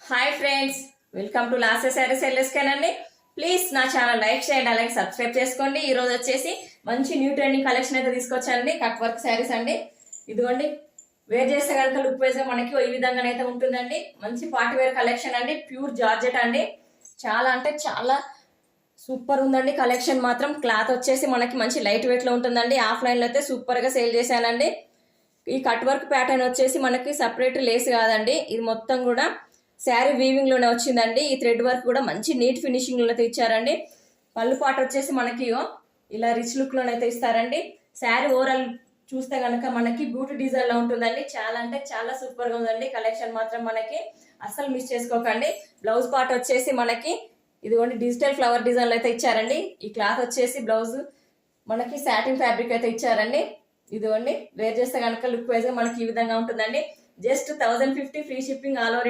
Hi friends, welcome to last sari sellers అండి. Please నా channel like చేయండి, అలాగే సబ్స్క్రైబ్ చేసుకోండి. ఈ రోజు వచ్చేసి మంచి న్యూ ట్రెండింగ్ కలెక్షన్ అయితే తీసుకొచ్చానండి. కట్ వర్క్ శారీస్ అండి. ఇదిగోండి, వేర్ చేస్తే కనుక లుక్ వైజ్ మనకి ఈ విధంగానైతే ఉంటుందండి. మంచి పార్టీ వేర్ కలెక్షన్ అండి. ప్యూర్ జార్జెట్ అండి. చాలా అంటే చాలా సూపర్ ఉందండి కలెక్షన్ మాత్రం. క్లాత్ వచ్చేసి మనకి మంచి లైట్ వెయిట్ లో ఉంటుందండి. ఆఫ్లైన్ లో అయితే సూపర్ గా సేల్ చేశానండి. ఈ కట్ వర్క్ ప్యాటర్న్ వచ్చేసి మనకి సపరేట్ లేస్ కాదండి, ఇది మొత్తం కూడా శారీ వీవింగ్ లోనే వచ్చిందండి. ఈ థ్రెడ్ వర్క్ కూడా మంచి నీట్ ఫినిషింగ్ లోనైతే ఇచ్చారండి. పళ్ళు పాట వచ్చేసి మనకి ఇలా రిచ్ లుక్ లోనైతే ఇస్తారండి. శారీ ఓవరాల్ చూస్తే కనుక మనకి బ్యూటీ డిజైన్ లో ఉంటుందండి. చాలా అంటే చాలా సూపర్ గా ఉందండి కలెక్షన్ మాత్రం. మనకి అస్సలు మిస్ చేసుకోకండి. బ్లౌజ్ పార్ట్ వచ్చేసి మనకి ఇదిగోండి డిజిటల్ ఫ్లవర్ డిజైన్ లో అయితే ఇచ్చారండి. ఈ క్లాత్ వచ్చేసి బ్లౌజ్ మనకి సాటిన్ ఫ్యాబ్రిక్ అయితే ఇచ్చారండి. ఇదిగోండి, వేర్ చేస్తే కనుక లుక్ వైజ్ గా మనకి ఈ విధంగా ఉంటుందండి. Just 1050 free shipping all over